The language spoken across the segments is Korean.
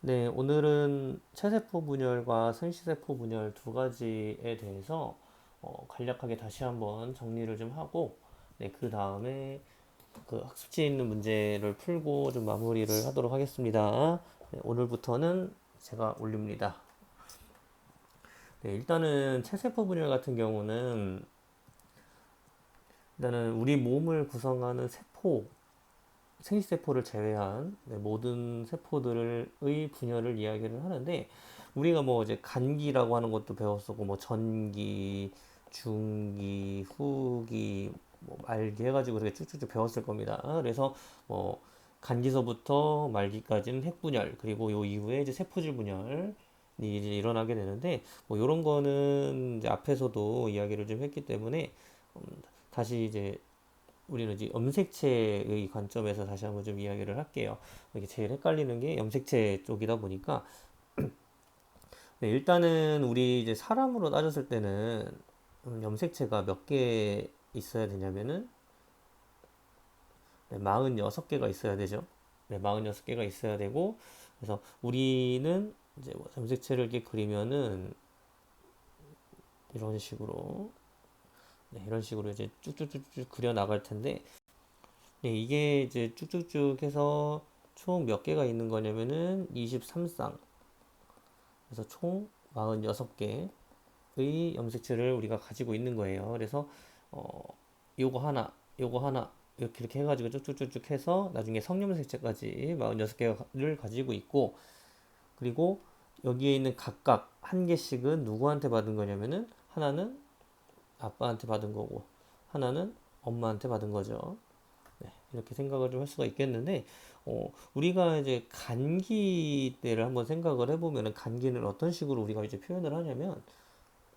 네, 오늘은 체세포 분열과 생시세포 분열 두 가지에 대해서 간략하게 다시 한번 정리를 좀 하고, 네, 그 다음에 그 학습지에 있는 문제를 풀고 좀 마무리를 하도록 하겠습니다. 네, 오늘부터는 제가 올립니다. 네, 일단은 체세포 분열 같은 경우는 일단은 우리 몸을 구성하는 세포, 생시세포를 제외한 네, 모든 세포들의 분열을 이야기를 하는데 우리가 뭐 이제 간기라고 하는 것도 배웠었고 뭐 전기, 중기, 후기, 뭐 말기 해가지고 이렇게 쭉쭉쭉 배웠을 겁니다. 그래서 뭐 간기서부터 말기까지는 핵분열 그리고 요 이후에 이제 세포질 분열이 이제 일어나게 되는데 뭐 요런 거는 이제 앞에서도 이야기를 좀 했기 때문에 음, 다시 이제 우리는 이제 염색체의 관점에서 다시 한번 좀 이야기를 할게요. 이게 제일 헷갈리는 게 염색체 쪽이다 보니까 네, 일단은 우리 이제 사람으로 따졌을 때는 염색체가 몇 개 있어야 되냐면은 네, 46개가 있어야 되죠. 네, 46개가 있어야 되고 그래서 우리는 이제 뭐 염색체를 이렇게 그리면은 이런 식으로 네, 이런 식으로 이제 쭉쭉쭉쭉 그려 나갈 텐데 네, 이게 이제 쭉쭉쭉 해서 총 몇 개가 있는 거냐면은 23쌍. 그래서 총 46개의 염색체를 우리가 가지고 있는 거예요. 그래서 어, 요거 하나, 요거 하나 이렇게 해가지고 쭉쭉쭉쭉 해서 나중에 성염색체까지 46개를 가지고 있고 그리고 여기에 있는 각각 한 개씩은 누구한테 받은 거냐면은 하나는 아빠한테 받은 거고 하나는 엄마한테 받은 거죠. 네, 이렇게 생각을 좀 할 수가 있겠는데, 우리가 이제 간기 때를 한번 생각을 해보면은 간기는 어떤 식으로 우리가 이제 표현을 하냐면,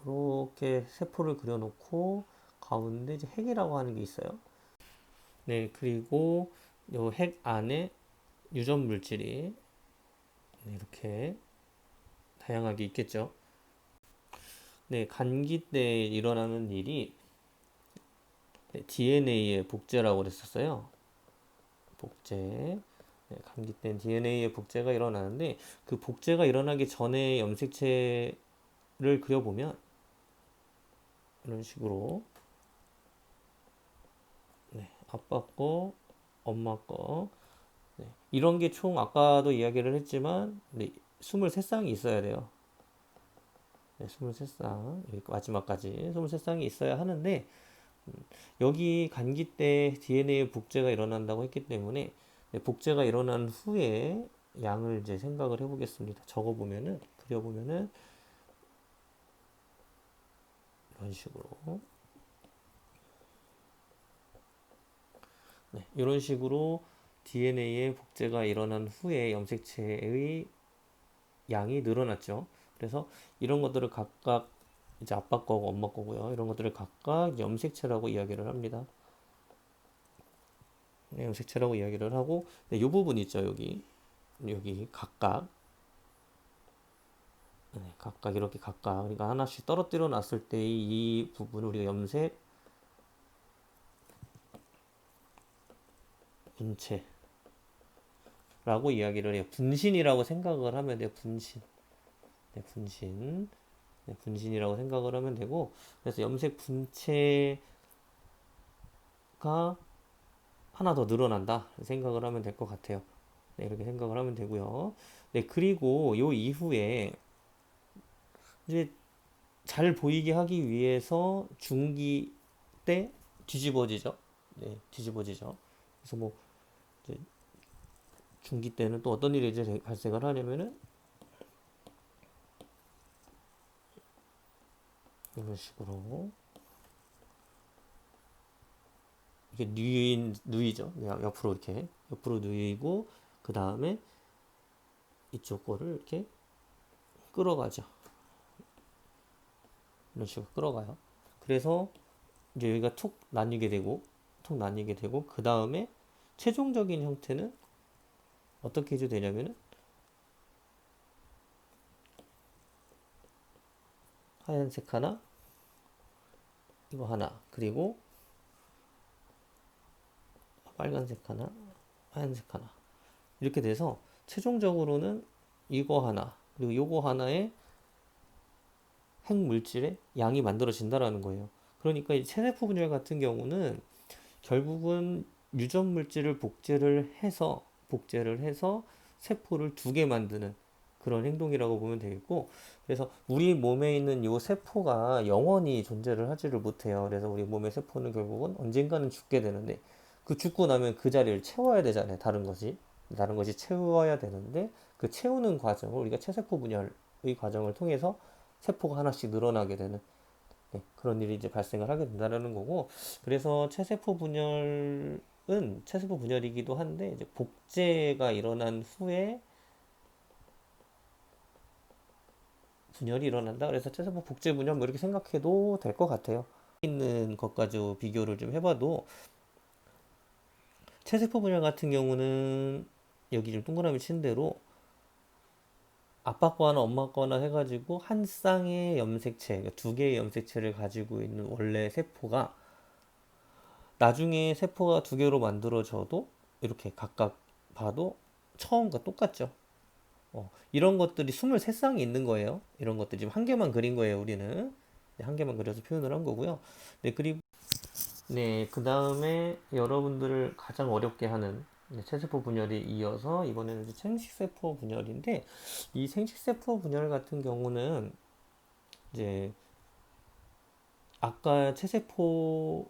이렇게 세포를 그려놓고 가운데 이제 핵이라고 하는 게 있어요. 네, 그리고 요 핵 안에 유전 물질이 네, 이렇게 다양하게 있겠죠. 네, 간기 때 일어나는 일이 DNA의 복제라고 그랬었어요. 복제. 네, 감기 땐 DNA의 복제가 일어나는데 그 복제가 일어나기 전에 염색체를 그려보면 이런 식으로 네, 아빠 거, 엄마 거 네, 이런 게 총 아까도 이야기를 했지만 네, 23쌍이 있어야 돼요. 네, 23쌍 마지막까지 23쌍이 있어야 하는데 여기 간기 때 DNA 복제가 일어난다고 했기 때문에 네, 복제가 일어난 후에 양을 이제 생각을 해보겠습니다. 적어보면은 그려보면은 이런 식으로 네, 이런 식으로 DNA의 복제가 일어난 후에 염색체의 양이 늘어났죠. 그래서 이런 것들을 각각 이제 아빠 거고 엄마 거고요. 이런 것들을 각각 염색체라고 이야기를 합니다. 네, 염색체라고 이야기를 하고 네, 이 부분 있죠. 여기 각각 네, 각각 이렇게 각각 그러니까 하나씩 떨어뜨려 놨을 때 이 부분을 우리가 염색 분체라고 이야기를 해요. 분신이라고 생각을 하면 돼요. 분신. 네, 분신. 네, 분신이라고 생각을 하면 되고 그래서 염색 분체가 하나 더 늘어난다 생각을 하면 될 것 같아요. 네, 이렇게 생각을 하면 되고요. 네, 그리고 요 이후에 이제 잘 보이게 하기 위해서 중기 때 뒤집어지죠. 네, 뒤집어지죠. 그래서 뭐 이제 중기 때는 또 어떤 일이 이제 발생을 하냐면은 이런 식으로 이게 누이죠. 옆으로 이렇게 옆으로 누이고 그 다음에 이쪽 거를 이렇게 끌어가죠. 이런 식으로 끌어가요. 그래서 이제 여기가 툭 나뉘게 되고 그 다음에 최종적인 형태는 어떻게 해도 되냐면은 하얀색 하나, 이거 하나, 그리고 빨간색 하나, 하얀색 하나 이렇게 돼서 최종적으로는 이거 하나, 그리고 요거 하나에 핵물질의 양이 만들어진다라는 거예요. 그러니까 이 체세포 분열 같은 경우는 결국은 유전 물질을 복제를 해서 세포를 두 개 만드는 그런 행동이라고 보면 되겠고, 그래서 우리 몸에 있는 요 세포가 영원히 존재를 하지를 못해요. 그래서 우리 몸의 세포는 결국은 언젠가는 죽게 되는데, 그 죽고 나면 그 자리를 채워야 되잖아요. 다른 것이 채워야 되는데, 그 채우는 과정을 우리가 체세포 분열의 과정을 통해서 세포가 하나씩 늘어나게 되는, 네, 그런 일이 이제 발생을 하게 된다는 거고, 그래서 체세포 분열이기도 한데, 이제 복제가 일어난 후에 분열이 일어난다. 그래서 체세포 복제 분열 뭐 이렇게 생각해도 될 것 같아요. 있는 것 가지고 비교를 좀 해봐도, 체세포 분열 같은 경우는 여기 좀 동그라미 친 대로 아빠 거나 엄마 거나 해가지고 한 쌍의 염색체, 그러니까 두 개의 염색체를 가지고 있는 원래 세포가 나중에 세포가 두 개로 만들어져도 이렇게 각각 봐도 처음과 똑같죠. 이런 것들이 23쌍이 있는 거예요. 이런 것들 지금 한 개만 그린 거예요, 우리는. 네, 한 개만 그려서 표현을 한 거고요. 네, 그리고 네, 그 다음에 여러분들을 가장 어렵게 하는 체세포 분열에 이어서 이번에는 이제 생식세포 분열인데, 이 생식세포 분열 같은 경우는 이제 아까 체세포와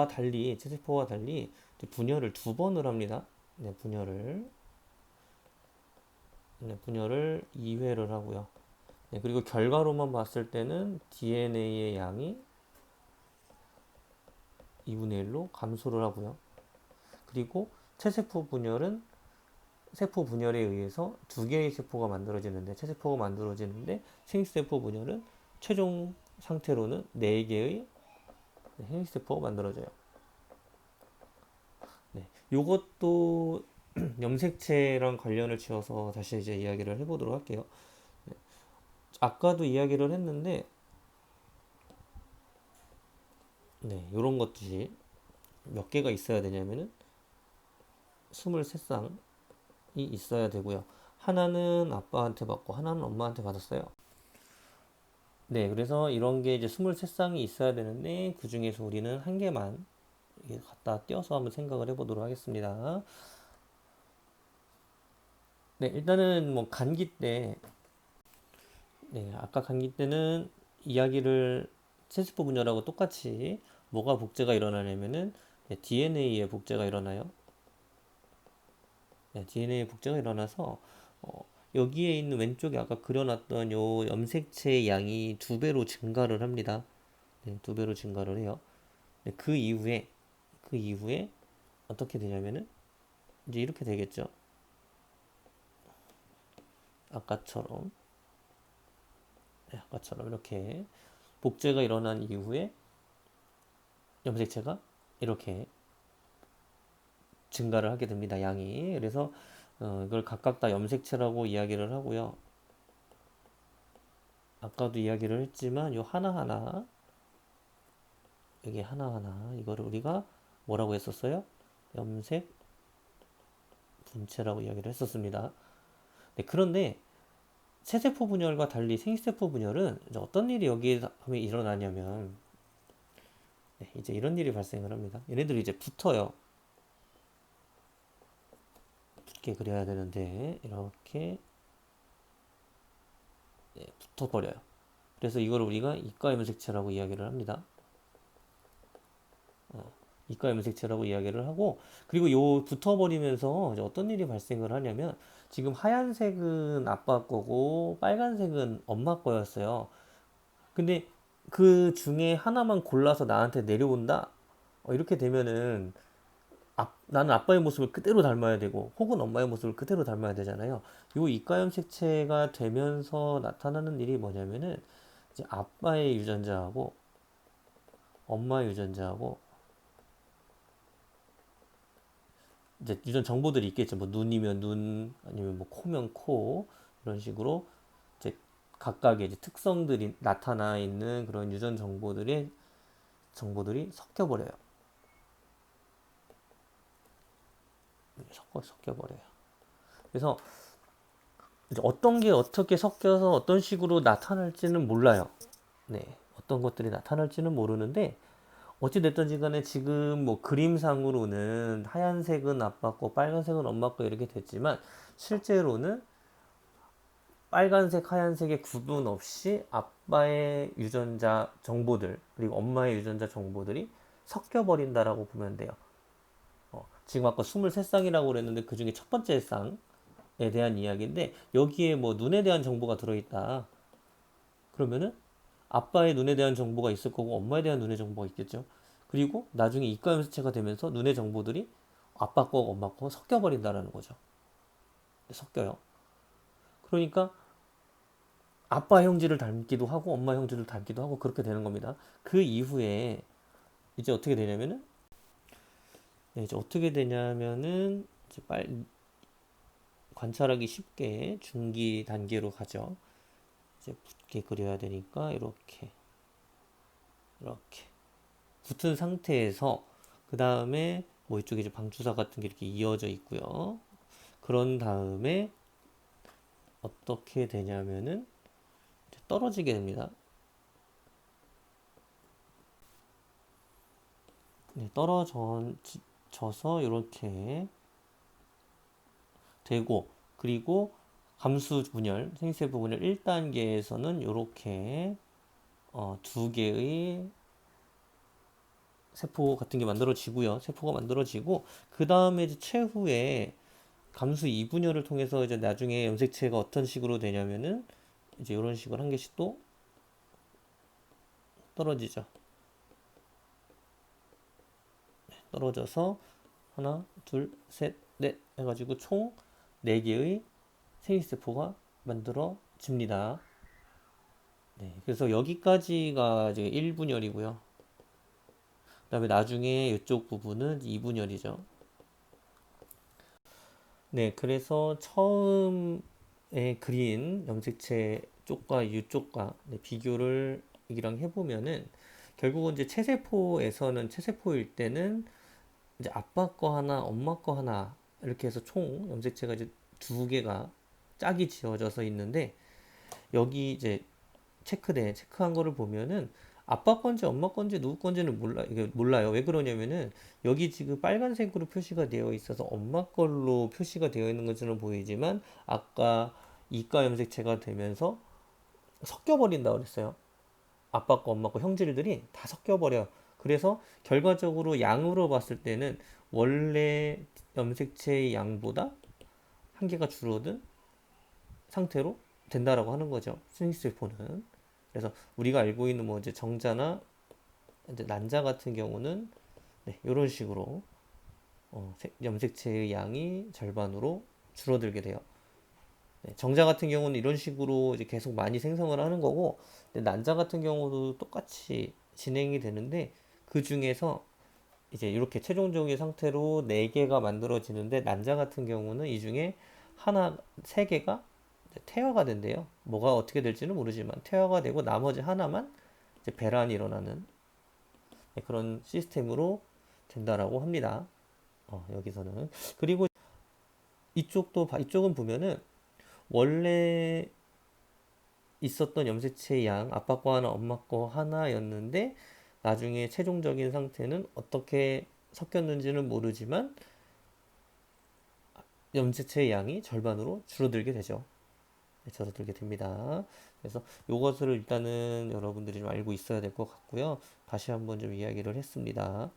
달리 이제 분열을 두 번을 합니다. 네, 분열을 2회를 하고요. 네, 그리고 결과로만 봤을 때는 DNA의 양이 2분의 1로 감소를 하고요. 그리고 체세포 분열은 세포 분열에 의해서 두 개의 세포가 만들어지는데, 체세포가 만들어지는데, 생세포 분열은 최종 상태로는 네 개의 생세포가 만들어져요. 네, 요것도 염색체랑 관련을 지어서 다시 이제 이야기를 해보도록 할게요. 아까도 이야기를 했는데, 네, 요런 것들이 몇 개가 있어야 되냐면은 23쌍이 있어야 되고요. 하나는 아빠한테 받고 하나는 엄마한테 받았어요. 네, 그래서 이런 게 이제 23쌍이 있어야 되는데, 그 중에서 우리는 한 개만 갖다 띄어서 한번 생각을 해보도록 하겠습니다. 네, 일단은 뭐 감기 때, 네, 아까 감기 때는 이야기를 세세포 분열하고 똑같이 뭐가 복제가 일어나냐면은 DNA의 복제가 일어나요. 네, DNA 복제가 일어나서 여기에 있는 왼쪽에 아까 그려놨던 요 염색체의 양이 두 배로 증가를 합니다. 네, 두 배로 증가를 해요. 네, 그 이후에 어떻게 되냐면은 이제 이렇게 되겠죠. 아까처럼 아까처럼 이렇게 복제가 일어난 이후에 염색체가 이렇게 증가를 하게 됩니다. 양이. 그래서 이걸 각각 다 염색체라고 이야기를 하고요. 아까도 이야기를 했지만 요 하나하나, 여기 하나하나 이거를 우리가 뭐라고 했었어요? 염색 분체라고 이야기를 했었습니다. 네, 그런데 세세포 분열과 달리 생세포 분열은 이제 어떤 일이 여기에 하면 일어나냐면, 네, 이제 이런 일이 발생을 합니다. 얘네들이 이제 붙어요. 붙게 그려야 되는데 이렇게, 네, 붙어버려요. 그래서 이걸 우리가 이가 염색체라고 이야기를 합니다. 이가 염색체라고 이야기를 하고, 그리고 요 붙어버리면서 이제 어떤 일이 발생을 하냐면, 지금 하얀색은 아빠 거고 빨간색은 엄마 거였어요. 근데 그 중에 하나만 골라서 나한테 내려온다? 이렇게 되면은 나는 아빠의 모습을 그대로 닮아야 되고, 혹은 엄마의 모습을 그대로 닮아야 되잖아요. 요 이가염색체가 되면서 나타나는 일이 뭐냐면은, 이제 아빠의 유전자하고 엄마의 유전자하고 이제 유전 정보들이 있겠죠. 뭐 눈이면 눈, 아니면 뭐 코면 코, 이런 식으로 이제 각각의 이제 특성들이 나타나 있는 그런 유전 정보들이 섞여버려요. 섞여버려요. 그래서 어떤 게 어떻게 섞여서 어떤 식으로 나타날지는 몰라요. 네, 어떤 것들이 나타날지는 모르는데 어찌 됐든지 간에 지금 뭐 그림상으로는 하얀색은 아빠 거, 빨간색은 엄마 거 이렇게 됐지만 실제로는 빨간색, 하얀색의 구분 없이 아빠의 유전자 정보들 그리고 엄마의 유전자 정보들이 섞여 버린다라고 보면 돼요. 지금 아까 23쌍이라고 그랬는데 그 중에 첫 번째 쌍에 대한 이야기인데 여기에 뭐 눈에 대한 정보가 들어있다. 그러면은 아빠의 눈에 대한 정보가 있을 거고 엄마에 대한 눈의 정보가 있겠죠. 그리고 나중에 이과 염색체가 되면서 눈의 정보들이 아빠 거, 엄마 거 섞여 버린다라는 거죠. 섞여요. 그러니까 아빠 형질을 닮기도 하고 엄마 형질을 닮기도 하고 그렇게 되는 겁니다. 그 이후에 이제 어떻게 되냐면은 네, 이제 어떻게 되냐면은 이제 관찰하기 쉽게 중기 단계로 가죠. 이제 붙게 그려야 되니까 이렇게 붙은 상태에서 그 다음에 뭐 이쪽에 이제 방추사 같은 게 이렇게 이어져 있고요. 그런 다음에 어떻게 되냐면은 떨어지게 됩니다. 네, 떨어져서 이렇게 되고 그리고 감수 분열, 생세포 분열 1단계에서는 이렇게 두 개의 세포 같은 게 만들어지고요. 세포가 만들어지고 그 다음에 이제 최후에 감수 2분열을 통해서 이제 나중에 염색체가 어떤 식으로 되냐면은 이제 이런 식으로 한 개씩 또 떨어지죠. 떨어져서 하나, 둘, 셋, 넷 해가지고 총 4개의 생식세포가 만들어집니다. 네, 그래서 여기까지가 이제 1분열이고요. 그 다음에 나중에 이쪽 부분은 2분열이죠. 네, 그래서 처음에 그린 염색체 쪽과 이쪽과 비교를 이랑 해보면은 결국은 이제 체세포에서는 체세포일 때는 이제 아빠 거 하나, 엄마 거 하나 이렇게 해서 총 염색체가 이제 두 개가 짝이 지어져서 있는데 여기 이제 체크한 거를 보면은 아빠 건지 엄마 건지 누구 건지는 이게 몰라요. 왜 그러냐면은 여기 지금 빨간색으로 표시가 되어 있어서 엄마 걸로 표시가 되어 있는 것처럼 보이지만 아까 이가 염색체가 되면서 섞여 버린다고 그랬어요. 아빠 거 엄마 거 형질들이 다 섞여 버려. 그래서 결과적으로 양으로 봤을 때는 원래 염색체의 양보다 한 개가 줄어든 상태로 된다라고 하는 거죠. 스윙스포는. 그래서 우리가 알고 있는 뭐 이제 정자나 이제 난자 같은 경우는 네, 이런 식으로 염색체의 양이 절반으로 줄어들게 돼요. 네, 정자 같은 경우는 이런 식으로 이제 계속 많이 생성을 하는 거고 난자 같은 경우도 똑같이 진행이 되는데 그 중에서 이제 이렇게 최종적인 상태로 4개가 만들어지는데 난자 같은 경우는 이 중에 하나, 3개가 퇴화가 된대요. 뭐가 어떻게 될지는 모르지만 퇴화가 되고 나머지 하나만 이제 배란이 일어나는 그런 시스템으로 된다라고 합니다. 여기서는 그리고 이쪽은 보면은 원래 있었던 염색체의 양 아빠 거 하나 엄마 거 하나였는데 나중에 최종적인 상태는 어떻게 섞였는지는 모르지만 염색체의 양이 절반으로 줄어들게 되죠. 줄어들게 됩니다. 그래서 이것을 일단은 여러분들이 좀 알고 있어야 될 것 같고요. 다시 한번 좀 이야기를 했습니다.